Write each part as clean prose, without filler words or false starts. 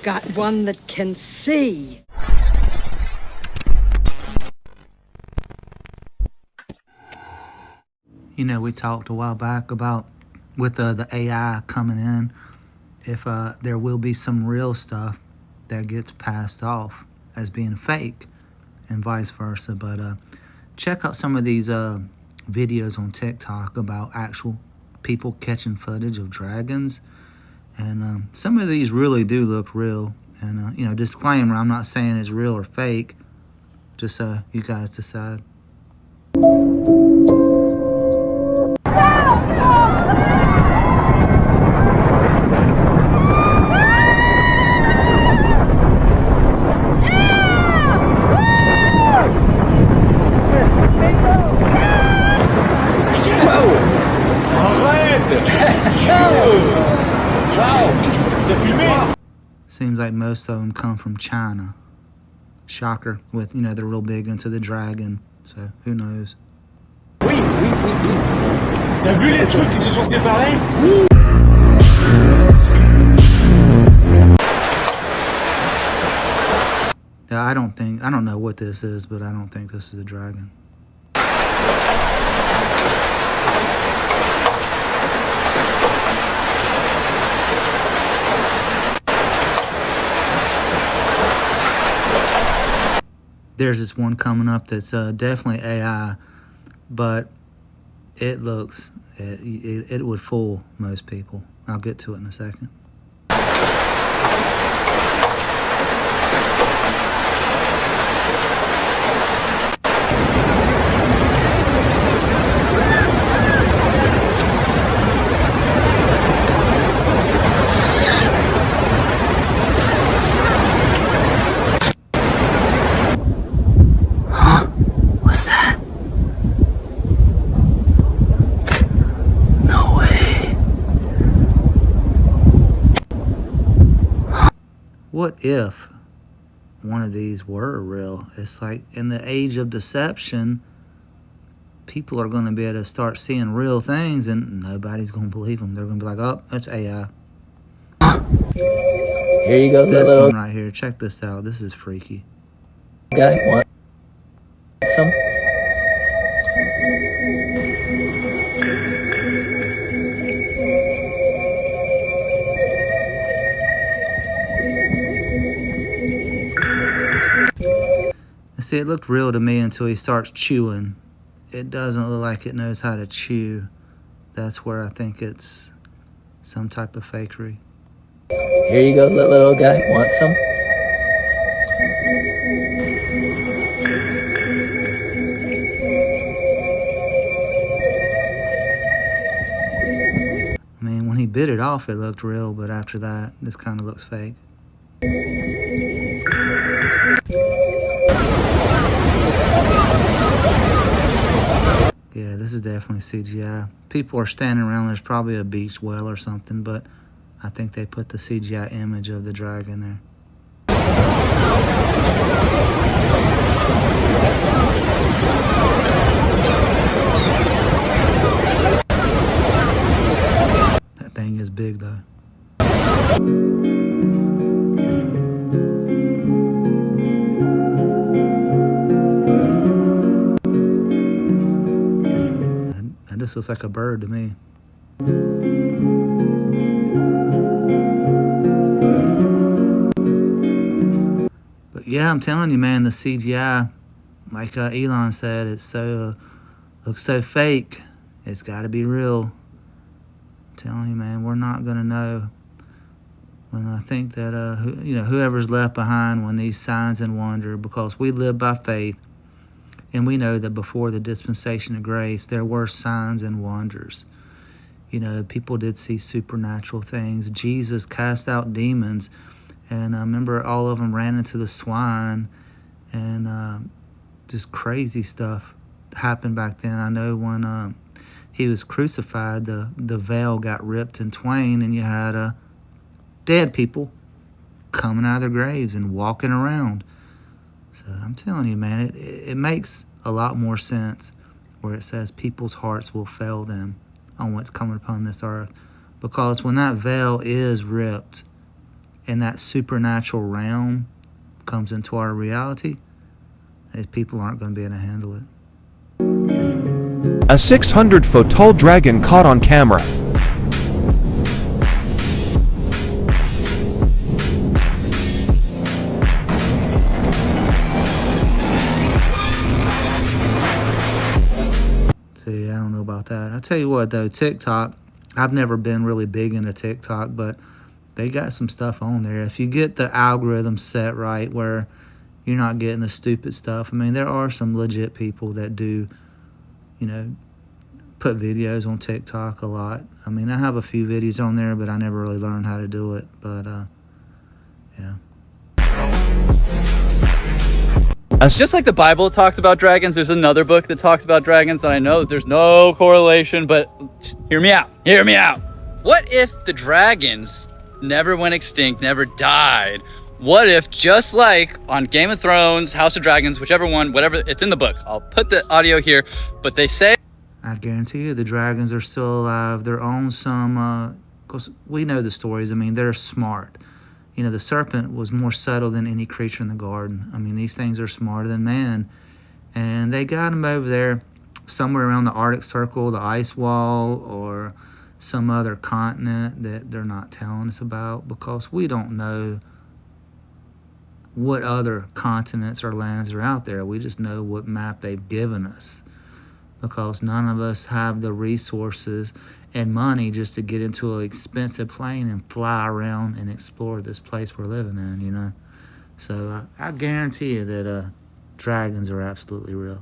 got one that can see. You know, we talked a while back about with the AI coming in, if there will be some real stuff that gets passed off as being fake and vice versa. But check out some of these videos on TikTok about actual people catching footage of dragons. And some of these really do look real. And, you know, disclaimer, I'm not saying it's real or fake. Just you guys decide. Seems like most of them come from China. Shocker, with, you know, they're real big into the dragon, so who knows. Oui. T'as vu les trucs qui se sont séparés? Yeah, I don't know what this is, but I don't think this is a dragon. There's this one coming up that's definitely AI, but it looks, it would fool most people. I'll get to it in a second. What's that? No way. What if one of these were real? It's like in the age of deception, people are going to be able to start seeing real things and nobody's going to believe them. They're going to be like, oh, that's AI. Here you go, This little one right here, check this out. This is freaky. guy. Want some? See, it looked real to me until he starts chewing. It doesn't look like it knows how to chew. That's where I think it's some type of fakery. Here you go, little guy. Want some? I mean, when he bit it off, it looked real, but after that, this kind of looks fake. Yeah, this is definitely CGI. People are standing around, there's probably a beach well or something, but I think they put the CGI image of the dragon there. That thing is big though. That just looks like a bird to me. But yeah, I'm telling you, man, the CGI, like Elon said, it's so looks so fake. It's got to be real. I'm telling you, man, we're not gonna know. When I think that whoever's left behind when these signs and wonder, because we live by faith, and we know that before the dispensation of grace, there were signs and wonders. You know, people did see supernatural things. Jesus cast out demons, and I remember all of them ran into the swine, and just crazy stuff happened back then. I know when he was crucified, the veil got ripped in twain, and you had dead people coming out of their graves and walking around. So I'm telling you, man, it makes a lot more sense where it says people's hearts will fail them on what's coming upon this earth. Because when that veil is ripped and that supernatural realm comes into our reality, people aren't going to be able to handle it. A 600-foot tall dragon caught on camera. See, I don't know about that. I'll tell you what, though, TikTok, I've never been really big into TikTok, but they got some stuff on there. If you get the algorithm set right where you're not getting the stupid stuff, I mean, there are some legit people that do, you know, put videos on TikTok a lot. I mean, I have a few videos on there, but I never really learned how to do it. But, yeah. Just like the Bible talks about dragons, there's another book that talks about dragons that I know that there's no correlation, but hear me out. Hear me out. What if the dragons never went extinct, never died? What if, just like on Game of Thrones, House of Dragons, whichever one, whatever, it's in the book. I'll put the audio here, but they say, I guarantee you the dragons are still alive. They're on some, because we know the stories. I mean, they're smart. You know, the serpent was more subtle than any creature in the garden. I mean, these things are smarter than man. And they got them over there somewhere around the Arctic Circle, the ice wall, or some other continent that they're not telling us about, because we don't know what other continents or lands are out there. We just know what map they've given us, because none of us have the resources and money just to get into an expensive plane and fly around and explore this place we're living in, you know. So I guarantee you that dragons are absolutely real.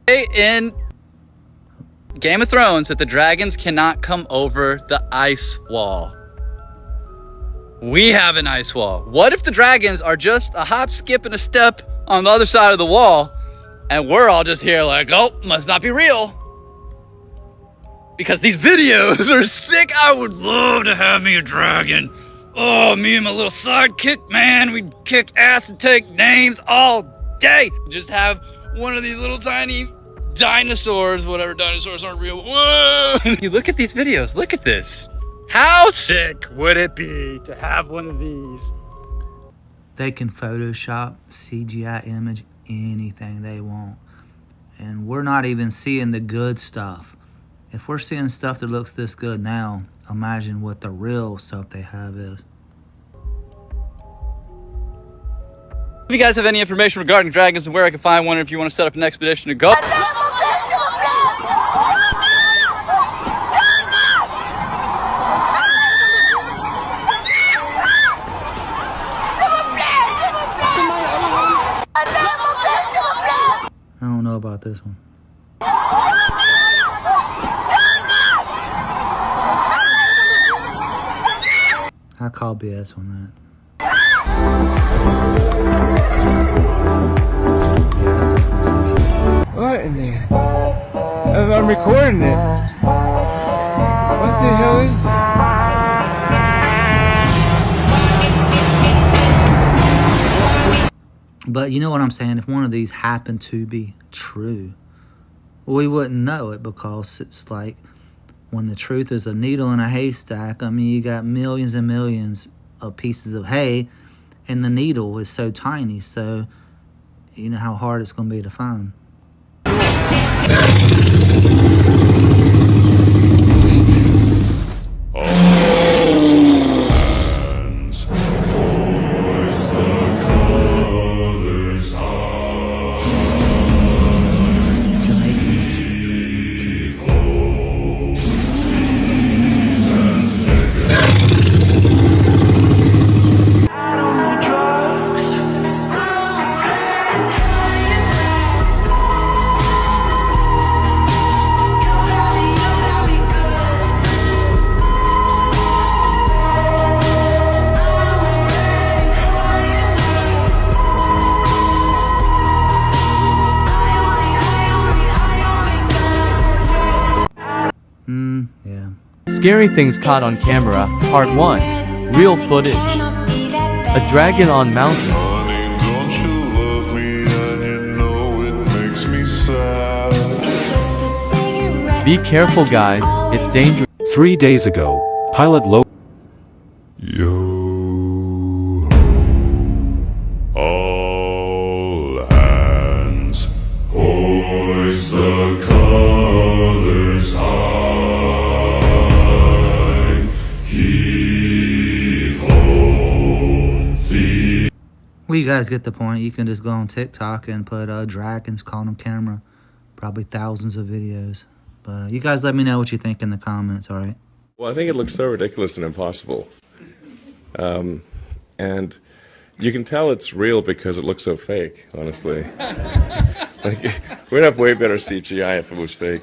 in Game of Thrones that the dragons cannot come over the ice wall. We have an ice wall. What if the dragons are just a hop, skip, and a step on the other side of the wall, and we're all just here like, oh, must not be real? Because these videos are sick. I would love to have me a dragon. Oh, me and my little sidekick, man, we'd kick ass and take names all day. Just have one of these little tiny dinosaurs, whatever, dinosaurs aren't real. Whoa! You look at these videos, look at this. How sick would it be to have one of these? They can Photoshop, CGI image, anything they want. And we're not even seeing the good stuff. If we're seeing stuff that looks this good now, imagine what the real stuff they have is. If you guys have any information regarding dragons and where I can find one, or if you want to set up an expedition to go. I don't know about this one. I call BS on that. What in there? I'm recording it. What the hell is it? But you know what I'm saying? If one of these happened to be true, we wouldn't know it, because it's like when the truth is a needle in a haystack. I mean, you got millions and millions of pieces of hay, and the needle is so tiny, so you know how hard it's going to be to find. Yeah. Scary Things Caught on Camera, Part 1. Real footage. A dragon on mountain. Honey, don't you love me? And you know it makes me sad. Be careful, guys, it's dangerous. 3 days ago, pilot Lo. Yo. Well, you guys get the point. You can just go on TikTok and put dragons caught on camera. Probably thousands of videos. But you guys let me know what you think in the comments, all right? Well, I think it looks so ridiculous and impossible. And you can tell it's real because it looks so fake, honestly. Like, we'd have way better CGI if it was fake.